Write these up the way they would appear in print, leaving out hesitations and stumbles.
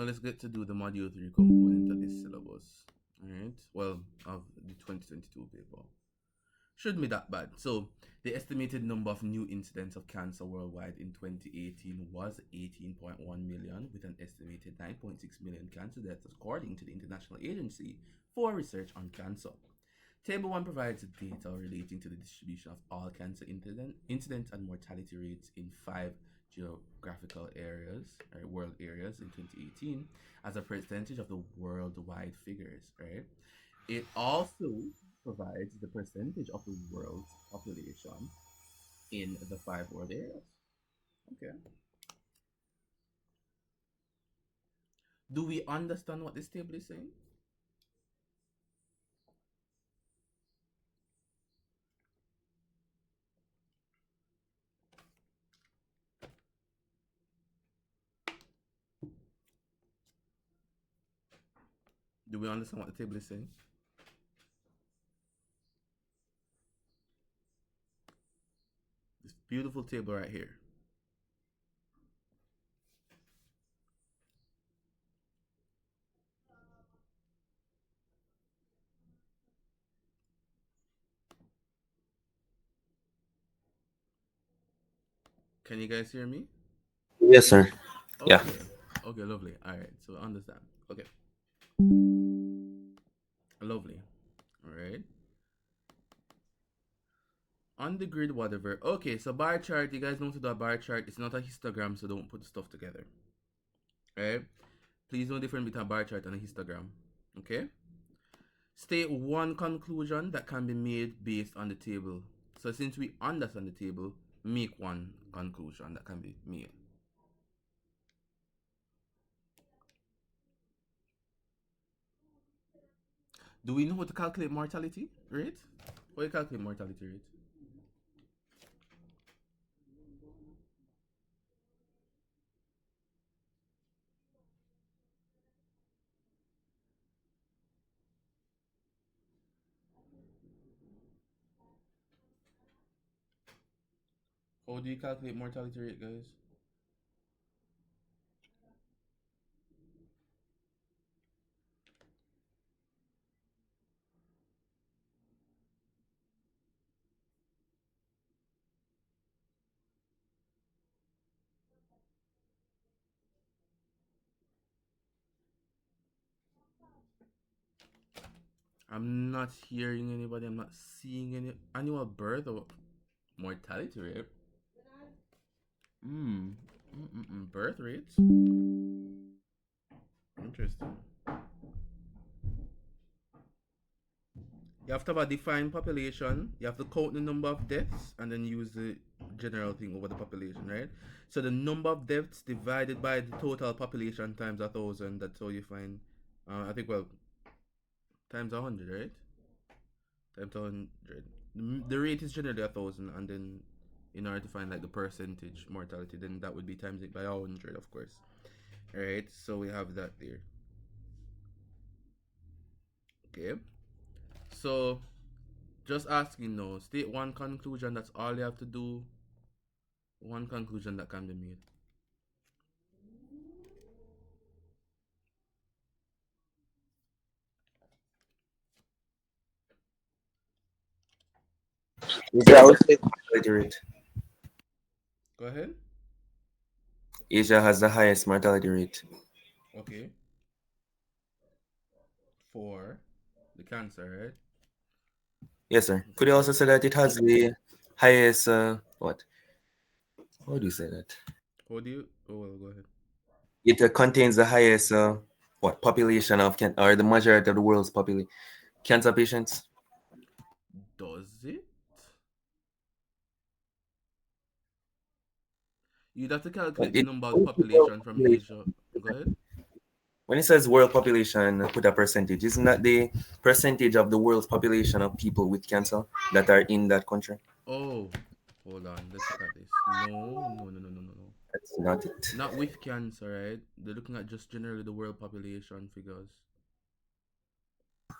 Now let's get to do the module 3 component of this syllabus. Alright, well, of the 2022 paper. Shouldn't be that bad. So, the estimated number of new incidents of cancer worldwide in 2018 was 18.1 million, with an estimated 9.6 million cancer deaths, according to the International Agency for Research on Cancer. Table 1 provides data relating to the distribution of all cancer incidence and mortality rates in 5 geographical areas, or world areas in 2018 as a percentage of the worldwide figures, right? It also provides the percentage of the world's population in the 5 world areas. Okay. Do we understand what this table is saying? Do we understand what the table is saying? This beautiful table right here. Can you guys hear me? Yes, sir. Yeah. Okay. Okay, lovely. All right. So understand. Okay. Lovely. All right. On the grid, whatever. Okay, so bar chart. You guys know to do a bar chart. It's not a histogram, so don't put stuff together. Right? Please know the difference between a bar chart and a histogram. Okay? State one conclusion that can be made based on the table. So since we understand the table, make one conclusion that can be made. Do we know how to calculate mortality rate? How do you calculate mortality rate? How do you calculate mortality rate, guys? I'm not hearing anybody. I'm not seeing any annual birth or mortality rate. Hmm. Birth rates. Interesting. You have to have a defined population. You have to count the number of deaths and then use the general thing over the population, right? So the number of deaths divided by the total population times 1,000. That's how you find. I think times 100, right? Times 100. The rate is generally 1,000, and then in order to find like the percentage mortality, then that would be times it by 100, of course. All right. So we have that there. Okay. So just asking now, state one conclusion. That's all you have to do. One conclusion that can be made. Asia will say mortality rate. Go ahead. Asia has the highest mortality rate. Okay. For the cancer, right? Yes, sir. Could you Okay. also say that it has the highest what? How do you say that? How do you? Oh, well, go ahead. It contains the highest what population of can or the majority of the world's population cancer patients. Does it? You'd have to calculate the It number of when it says world population from population, Asia. Go ahead. when it says world population, put a percentage. Isn't that the percentage of the world's population of people with cancer that are in that country? Oh, hold on. Let's look at this. No, no, no, no, no, no, no. That's not it. Not with cancer, right? They're looking at just generally the world population figures.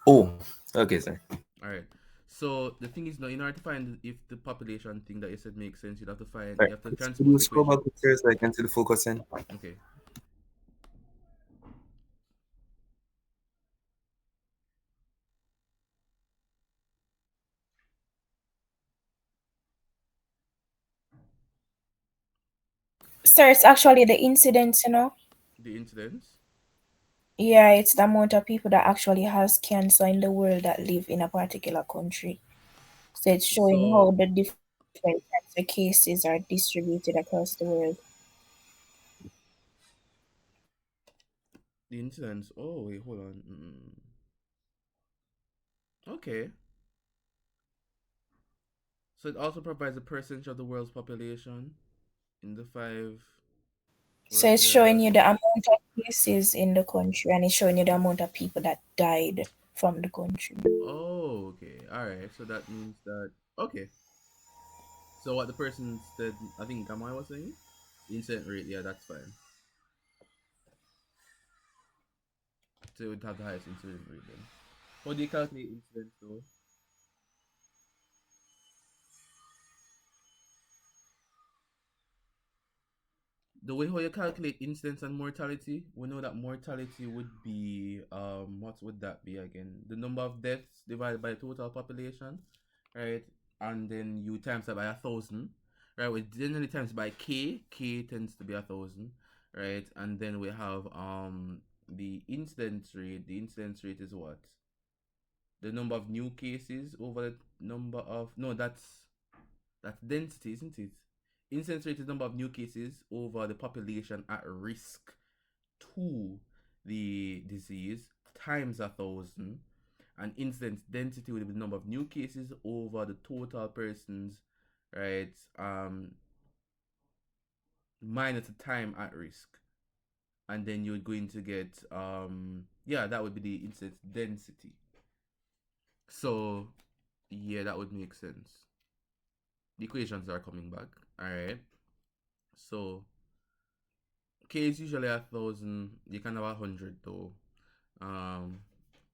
Oh, okay, sir. All right. So the thing is, now in order to find if the population thing that you said makes sense, you'd have to Right. you have to Could transpose you the scroll back equation. upstairs so I can see the focus in? Okay. Sir, it's actually the incidence, you know. The incidence. Yeah, it's the amount of people that actually has cancer in the world that live in a particular country. So it's showing So how the different types of cases are distributed across the world. the incidence. Oh wait, hold on. Okay. So it also provides a percentage of the world's population in the five So worst it's showing areas. you the amount of cases in the country and it's showing you the amount of people that died from the country. Oh, okay. All right. So that means that okay. So what the person said, I think Gamai was saying, the incident rate. Yeah, that's fine. So it would have the highest incident rate then. How do you calculate incidence though? The way how you calculate incidence and mortality, we know that mortality would be what would that be again? The number of deaths divided by total population, right? And then you times that by 1,000, right? We generally times by k. K tends to be 1,000, right? And then we have the incidence rate. The incidence rate is what? The number of new cases over the number of no, that's density, isn't it? Incidence rate is number of new cases over the population at risk to the disease times 1,000, and incidence density will be the number of new cases over the total persons, right? Minus the time at risk, and then you're going to get yeah, that would be the incidence density. So yeah, that would make sense. The equations are coming back. All right. So K is usually 1,000. You can have 100 though. Um,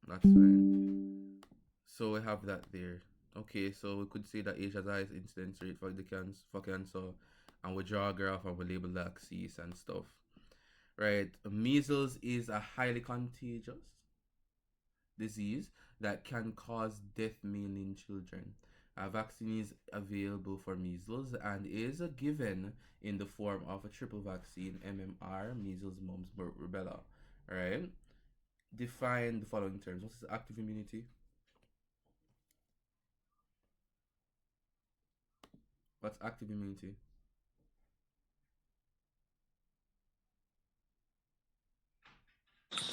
that's fine. So we have that there. Okay, so we could say that Asia has the highest incidence rate for the for cancer, and we draw a graph and we label the axis and stuff. Right. Measles is a highly contagious disease that can cause death mainly in children. A vaccine is available for measles and is given in the form of a triple vaccine MMR, measles, mumps, rubella. Right? Define the following terms. What is active immunity? What's active immunity?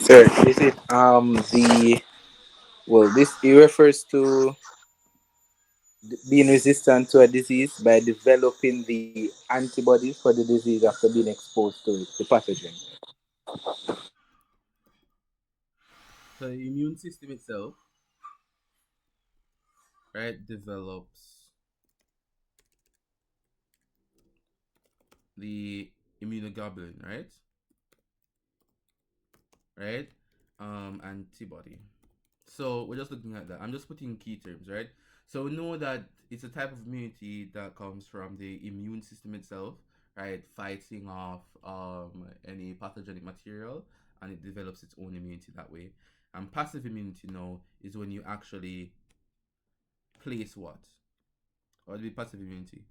Sir, is it the well this it refers to being resistant to a disease by developing the antibodies for the disease after being exposed to it, the pathogen. So the immune system itself, right, develops the immunoglobulin, right? Right? Antibody. So we're just looking at that. I'm just putting key terms, right? So we know that it's a type of immunity that comes from the immune system itself, right? Fighting off any pathogenic material, and it develops its own immunity that way. And passive immunity now is when you actually place what? Or the passive immunity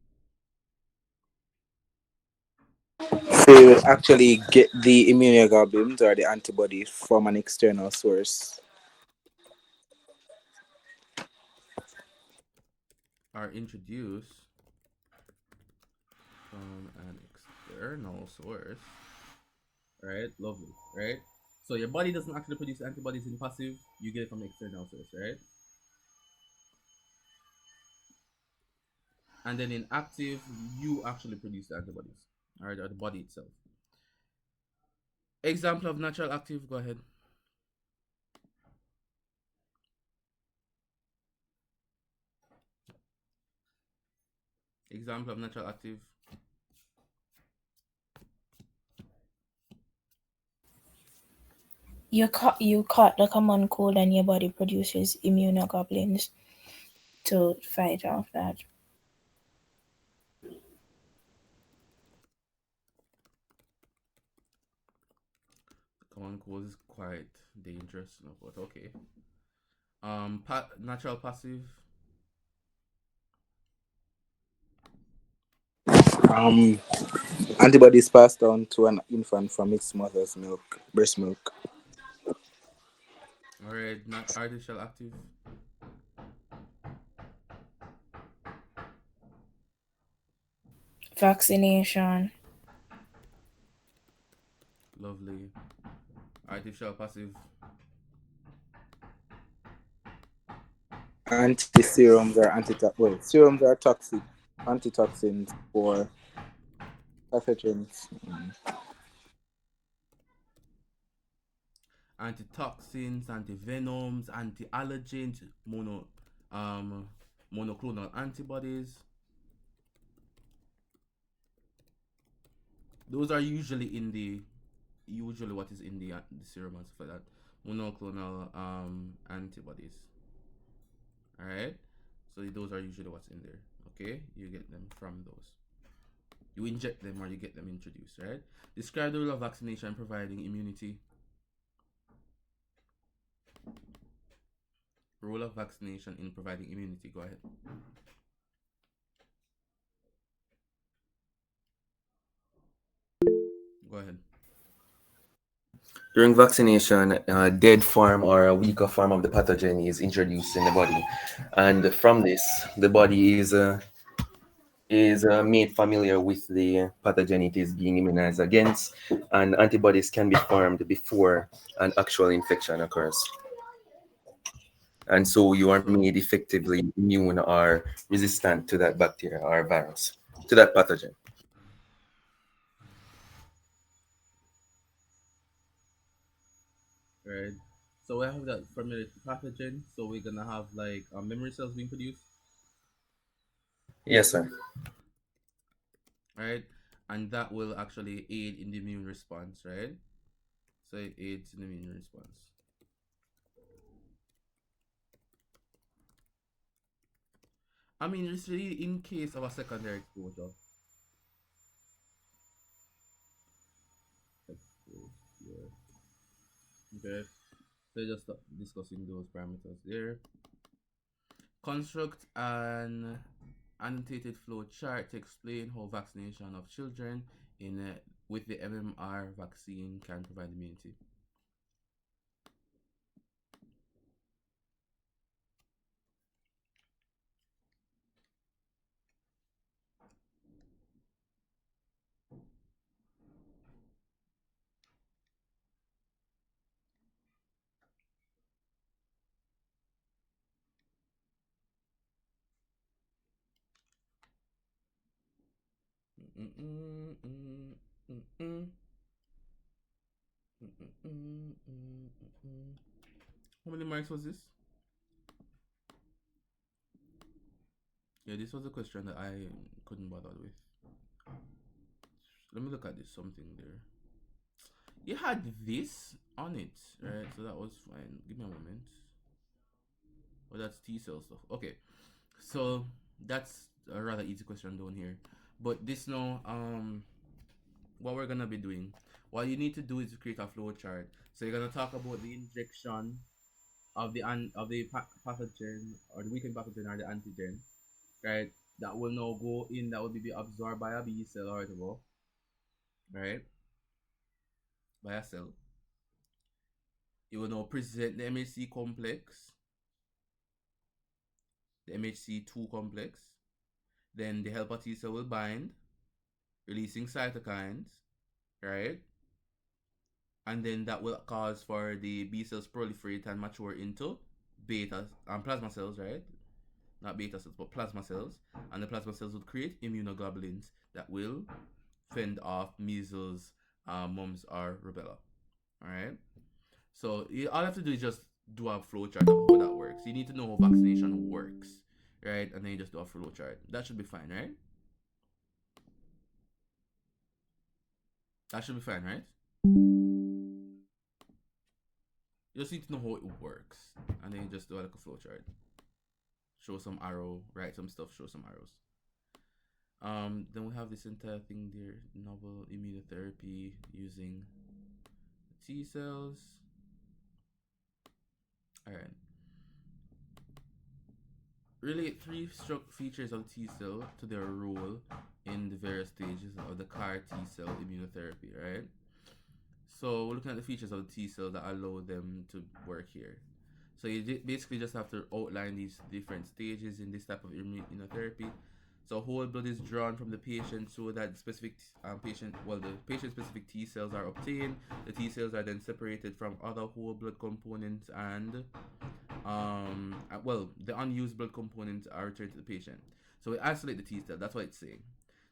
So you would actually get the immunoglobulins or the antibodies from an external source. are introduced from an external source, right? Lovely, right? So your body doesn't actually produce antibodies in passive, you get it from external source, right? And then in active, you actually produce the antibodies, all right, or the body itself. Example of natural active, go ahead. Example of natural active. You caught the common cold and your body produces immunoglobulins to fight off that. Common cold is quite dangerous, no, but okay. Natural passive. Um, Antibodies passed down to an infant from its mother's milk, breast milk. Alright, not artificial active. Vaccination. Lovely. Artificial passive. Anti-serums or serums are toxic antitoxins for pathogens. Antitoxins, antivenoms, anti-allergens, um monoclonal antibodies. Those are usually what is in the serum and stuff like that. Monoclonal antibodies. Alright? So those are usually what's in there. Okay? You get them from those. You inject them or you get them introduced, right? Describe the role of vaccination providing immunity. Role of vaccination in providing immunity. Go ahead. Go ahead. During vaccination, a dead form or a weaker form of the pathogen is introduced in the body, and from this, the body is made familiar with the pathogen it is being immunized against, and antibodies can be formed before an actual infection occurs. And so you are So, made effectively immune or resistant to that bacteria or virus, to that pathogen. right. So we have that familiar pathogen. So we're gonna have like memory cells being produced, Yes, sir. right? And that will actually aid in the immune response, right? So it aids in the immune response. I mean, it's really in case of a secondary exposure. Exposure. Okay. So just discussing those parameters there. Construct an annotated flow chart to explain how vaccination of children with the MMR vaccine can provide immunity. Mm-mm, mm-mm, mm-mm, mm-mm, mm-mm. How many marks was this? Yeah, this was a question that I couldn't bother with. Let me look at this something there. You had this on it, right? So that was fine. Give me a moment. Oh, that's T cell stuff. Okay, so that's a rather easy question down here. But this now, what we're gonna be doing, what you need to do is create a flow chart. So you're gonna talk about the injection of the pathogen or the weakened pathogen or the antigen, right? That will now go in. That will be absorbed by a B cell or whatever, right? By a cell. It will now present the MHC complex, the MHC2 complex. Then the helper T cell will bind, releasing cytokines, right? And then that will cause for the B cells proliferate and mature into beta and plasma cells, right? Not beta cells, but plasma cells. And the plasma cells would create immunoglobulins that will fend off measles, mumps, or rubella. All right. So all you have to do is just do a flow chart of how that works. You need to know how vaccination works, right? And then you just do a flow chart. That should be fine, right? That should be fine, right? You just need to know how it works, and then you just do like a flow chart. Show some arrow, write some stuff, show some arrows. Then we have this entire thing there: novel immunotherapy using T cells. All right. relate three features of T cell to their role in the various stages of the CAR T cell immunotherapy, right? So we're looking at the features of the T cell that allow them to work here. So you basically just have to outline these different stages in this type of immunotherapy. So whole blood is drawn from the patient so that specific the patient specific T cells are obtained. The T cells are then separated from other whole blood components and the unused blood components are returned to the patient. So we isolate the T cell. That's what it's saying.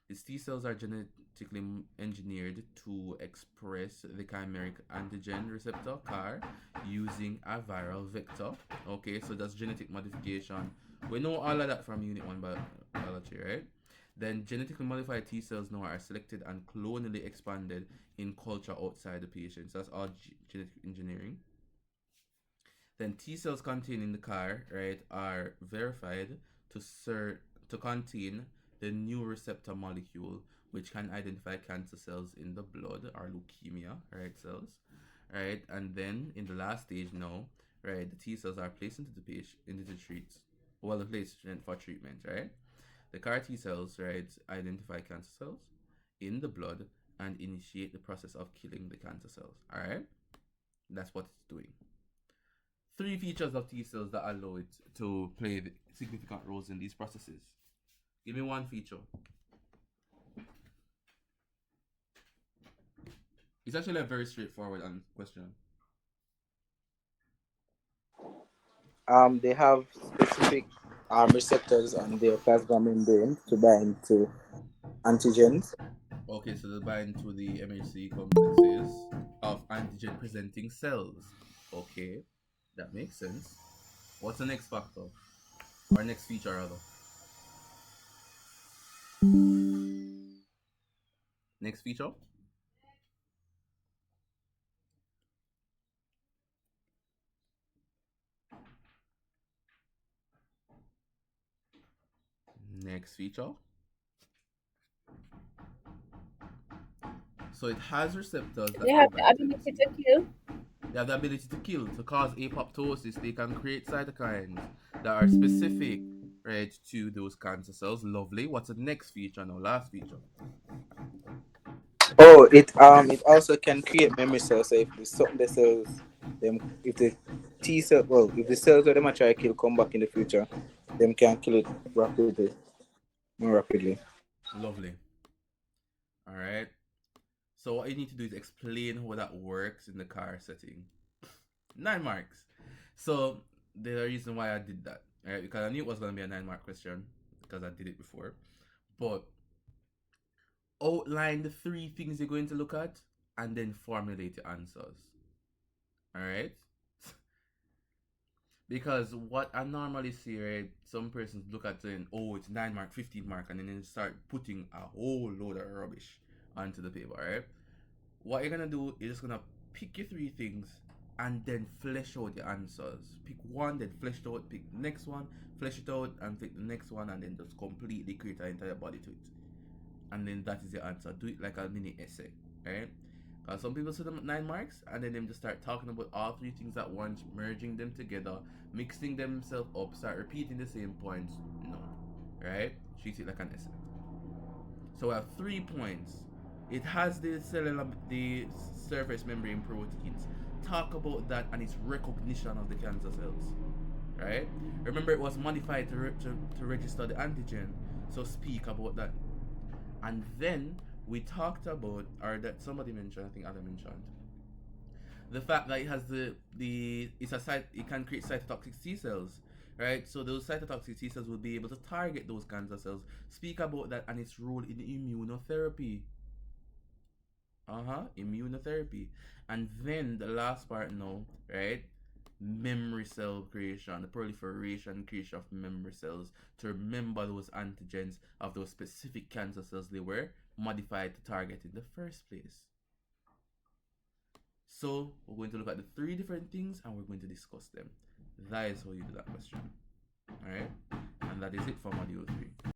These T cells are genetically engineered to express the chimeric antigen receptor CAR using a viral vector. Okay, so that's genetic modification. We know all of that from Unit 1 biology, right? Then genetically modified T cells now are selected and clonally expanded in culture outside the patient. So that's all genetic engineering. Then T cells contained in the CAR, right, are verified to contain the new receptor molecule, which can identify cancer cells in the blood or leukemia, right, cells, right, and then in the last stage now, right, the T cells are placed into the patient into the the patient for treatment, right. The CAR T cells, right, identify cancer cells in the blood and initiate the process of killing the cancer cells. All right, that's what it's doing. Three features of T cells that allow it to play significant roles in these processes. Give me one feature. It's actually a very straightforward question. They have specific receptors on their plasma membrane to bind to antigens. Okay, so they bind to the MHC complexes of antigen presenting cells. Okay, that makes sense. What's the next factor? Or next feature, rather? Next feature? Next feature. So it has receptors that They can have the bind to ability MHC. to kill. They have the ability to kill, to cause apoptosis. They can create cytokines that are specific, right, to those cancer cells. Lovely. What's the next feature now? Last feature. Oh, it also can create memory cells. So if the something the cells them if the T cell if the cells that them are try to kill come back in the future, them can kill it more rapidly. Lovely. All right. So what you need to do is explain how that works in the car setting. 9 marks. So the reason why I did that, right? Because I knew it was gonna be a 9 mark question because I did it before. But outline the three things you're going to look at and then formulate your answers. All right. Because what I normally see, right, some persons look at saying, oh, it's 9 mark, 15 mark, and then they start putting a whole load of rubbish onto the paper, right? What you're gonna do, you're just gonna pick your three things and then flesh out your answers. Pick one, then flesh it out, pick the next one, flesh it out, and pick the next one, and then just completely create an entire body to it. And then that is your answer. Do it like a mini essay, right? Because some people say them at 9 marks and then them just start talking about all three things at once, merging them together, mixing themselves up, start repeating the same points. No, right? Treat it like an essay. So we have 3 points. It has the surface membrane proteins. Talk about that and its recognition of the cancer cells, right? Remember, it was modified to register the antigen. So speak about that. And then we talked about, or that somebody mentioned, I think Adam mentioned, the fact that it has it can create cytotoxic T cells, right? So those cytotoxic T cells will be able to target those cancer cells. Speak about that and its role in immunotherapy. Immunotherapy. And then the last part now, right? Memory cell creation, the proliferation creation of memory cells to remember those antigens of those specific cancer cells they were modified to target in the first place. So we're going to look at the three different things and we're going to discuss them. That is how you do that question. Alright? And that is it for module 3.